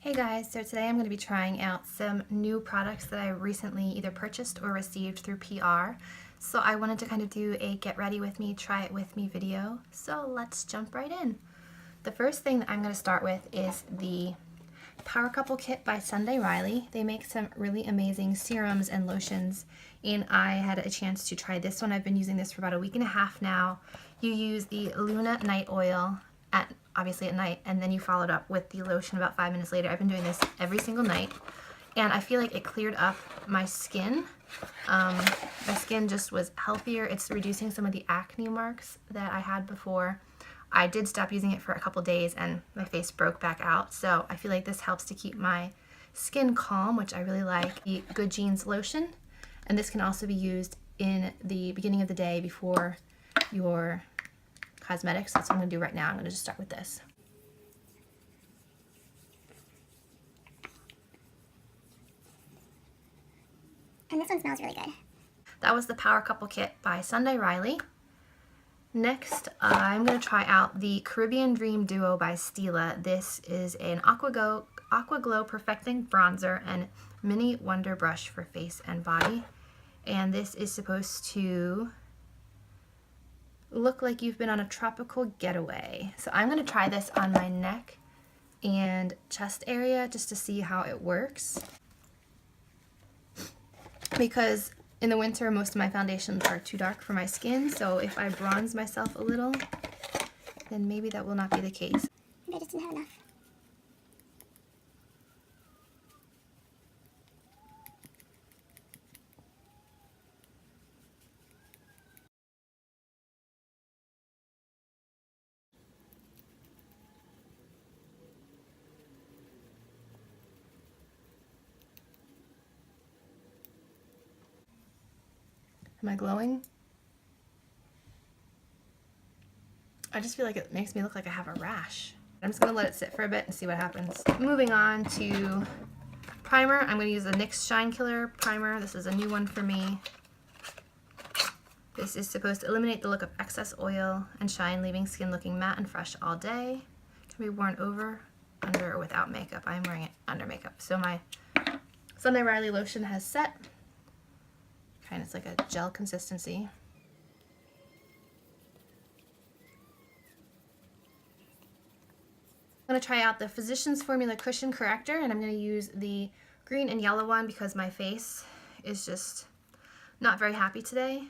Hey guys, so today I'm going to be trying out some new products that I recently either purchased or received through PR. So I wanted to kind of do a get ready with me, try it with me video. So let's jump right in. The first thing that I'm going to start with is the Power Couple Kit by Sunday Riley. They make some really amazing serums and lotions, and I had a chance to try this one. I've been using this for about a week and a half now. You use the Luna Night Oil obviously at night, and then you followed up with the lotion about 5 minutes later. I've been doing this every single night, and I feel like it cleared up my skin. My skin just was healthier. It's reducing some of the acne marks that I had before. I did stop using it for a couple days and my face broke back out, so I feel like this helps to keep my skin calm, which I really like. The Good Genes lotion, and this can also be used in the beginning of the day before your cosmetics. That's what I'm going to do right now. I'm going to just start with this. And this one smells really good. That was the Power Couple Kit by Sunday Riley. Next, I'm going to try out the Caribbean Dream Duo by Stila. This is an Aqua Glow Perfecting Bronzer and Mini Wonder Brush for face and body. And this is supposed to look like you've been on a tropical getaway. So I'm going to try this on my neck and chest area just to see how it works. Because in the winter, most of my foundations are too dark for my skin, so if I bronze myself a little, then maybe that will not be the case. Maybe I just didn't have enough. Am I glowing? I just feel like it makes me look like I have a rash. I'm just going to let it sit for a bit and see what happens. Moving on to primer. I'm going to use the NYX Shine Killer primer. This is a new one for me. This is supposed to eliminate the look of excess oil and shine, leaving skin looking matte and fresh all day. It can be worn over, under, or without makeup. I'm wearing it under makeup. So my Sunday Riley lotion has set. Kind of, it's like a gel consistency. I'm going to try out the Physicians Formula Cushion Corrector, and I'm going to use the green and yellow one because my face is just not very happy today.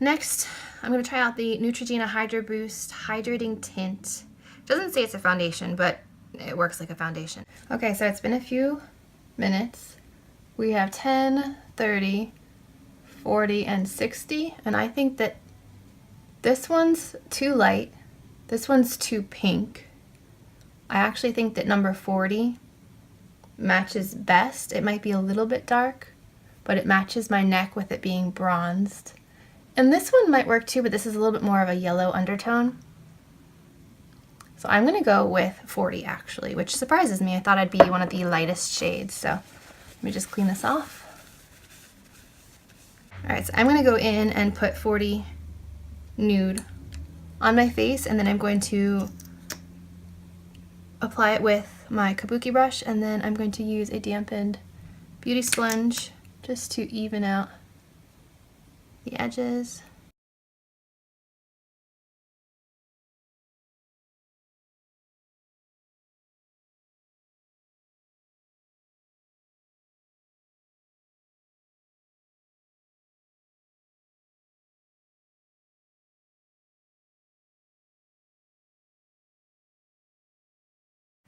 Next, I'm going to try out the Neutrogena Hydro Boost Hydrating Tint. It doesn't say it's a foundation, but it works like a foundation. Okay, so it's been a few minutes. We have 10, 30, 40, and 60, and I think that this one's too light. This one's too pink. I actually think that number 40 matches best. It might be a little bit dark, but it matches my neck with it being bronzed. And this one might work too, but this is a little bit more of a yellow undertone. So I'm going to go with 40 actually, which surprises me. I thought I'd be one of the lightest shades. So let me just clean this off. Alright, so I'm going to go in and put 40 nude on my face, and then I'm going to apply it with my kabuki brush, and then I'm going to use a dampened beauty sponge just to even out the edges.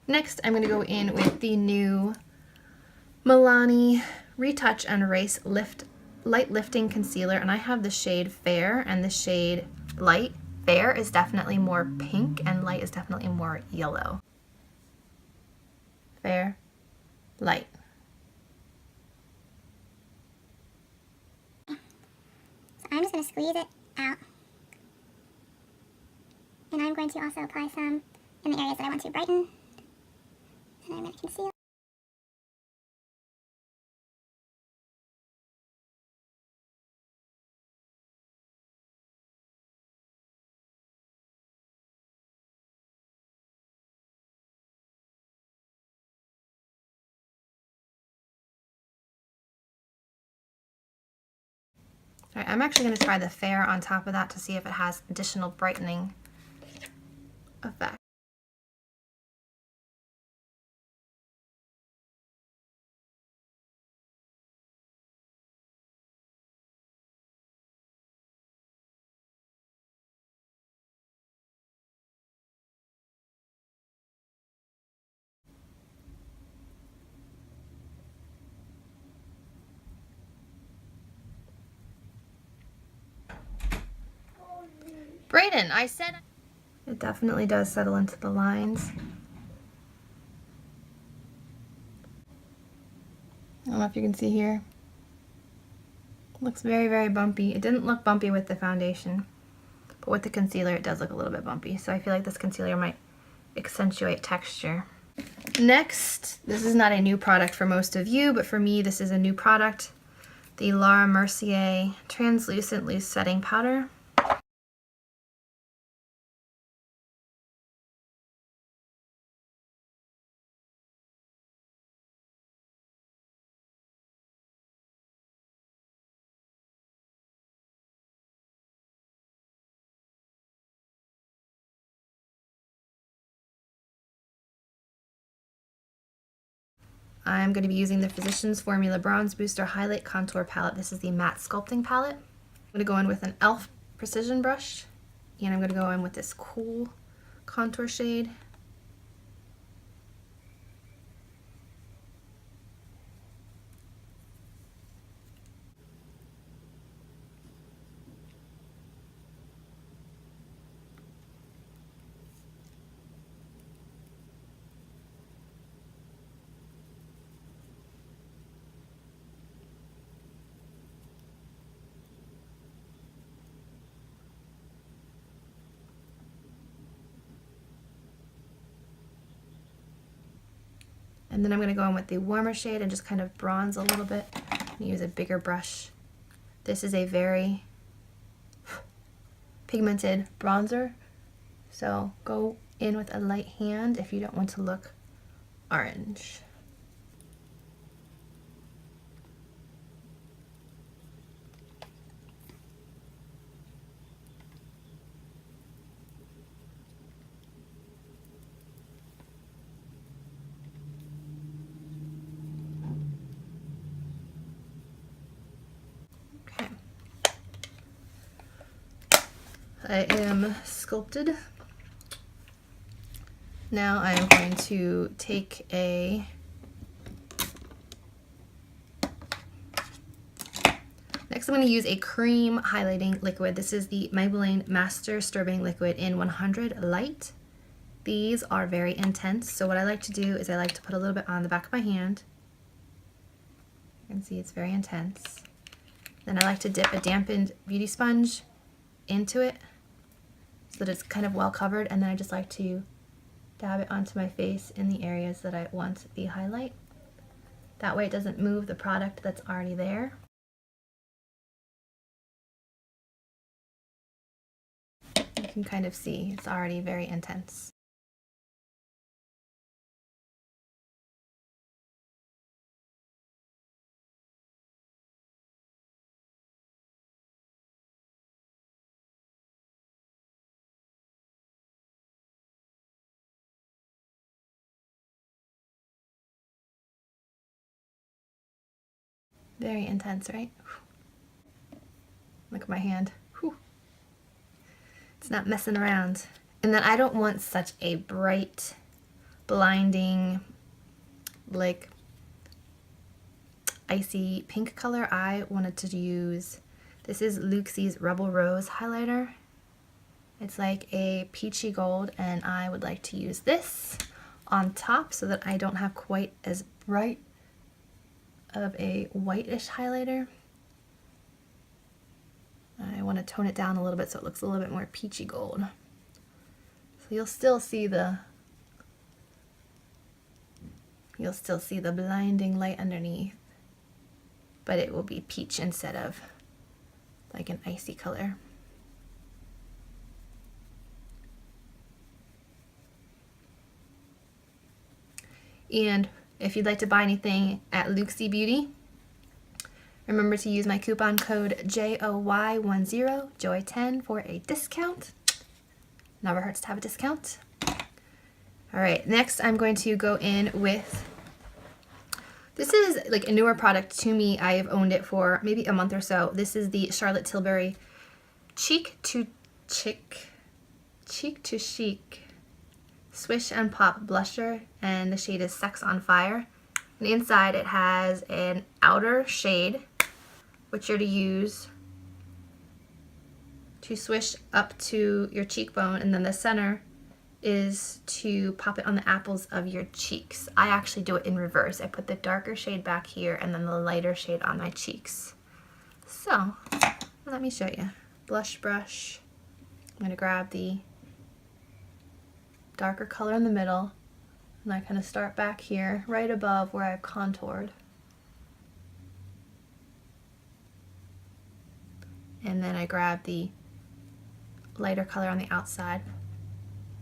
Next, I'm going to go in with the new Milani Retouch and Erase Light Lifting Concealer, and I have the shade Fair and the shade Light. Fair is definitely more pink and Light is definitely more yellow. Fair, Light. I'm just going to squeeze it out. And I'm going to also apply some in the areas that I want to brighten. And I'm going to conceal. All right, I'm actually going to try the fair on top of that to see if it has additional brightening effect. Brayden, I said it definitely does settle into the lines. I don't know if you can see here. Looks very, very bumpy. It didn't look bumpy with the foundation, but with the concealer it does look a little bit bumpy. So I feel like this concealer might accentuate texture. Next, this is not a new product for most of you, but for me this is a new product. The Mercier Translucent Loose Setting Powder. I'm going to be using the Physicians Formula Bronze Booster Highlight Contour Palette. This is the Matte Sculpting Palette. I'm going to go in with an e.l.f. Precision Brush, and I'm going to go in with this cool contour shade. And then I'm going to go in with the warmer shade and just kind of bronze a little bit and use a bigger brush. This is a very pigmented bronzer, so go in with a light hand if you don't want to look orange. I am sculpted. Now I am going to take a next I'm going to use a cream highlighting liquid. This is the Maybelline Master Strobing Liquid in 100 Light. These are very intense, so what I like to do is I like to put a little bit on the back of my hand. You can see it's very intense. Then I like to dip a dampened beauty sponge into it so that it's kind of well covered, and then I just like to dab it onto my face in the areas that I want the highlight. That way it doesn't move the product that's already there. You can kind of see it's already very intense. Very intense, right? Look at my hand. Whew. It's not messing around. And then I don't want such a bright, blinding, like icy pink color. I wanted to use, this is Looxi's Rebel Rose highlighter. It's like a peachy gold, and I would like to use this on top so that I don't have quite as bright of a whitish highlighter. I want to tone it down a little bit so it looks a little bit more peachy gold. So you'll still see the blinding light underneath, but it will be peach instead of like an icy color. And if you'd like to buy anything at Looxi Beauty, remember to use my coupon code JOY10, JOY10 for a discount. Never hurts to have a discount. All right, next I'm going to go in with, this is like a newer product to me. I have owned it for maybe a month or so. This is the Charlotte Tilbury Cheek to Chic Swish and Pop Blusher, and the shade is Sex on Fire. And inside it has an outer shade, which you're to use to swish up to your cheekbone, and then the center is to pop it on the apples of your cheeks. I actually do it in reverse. I put the darker shade back here and then the lighter shade on my cheeks. So, let me show you. Blush brush. I'm gonna grab the darker color in the middle, and I kind of start back here, right above where I've contoured. And then I grab the lighter color on the outside.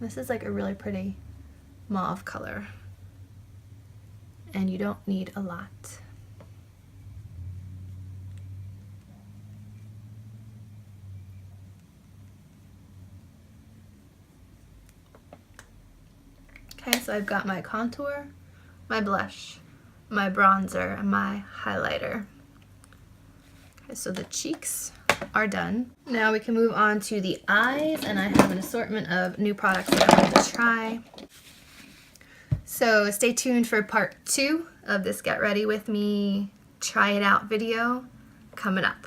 This is like a really pretty mauve color, and you don't need a lot. Okay, so I've got my contour, my blush, my bronzer, and my highlighter. Okay, so the cheeks are done. Now we can move on to the eyes, and I have an assortment of new products that I want to try. So stay tuned for part 2 of this Get Ready With Me Try It Out video coming up.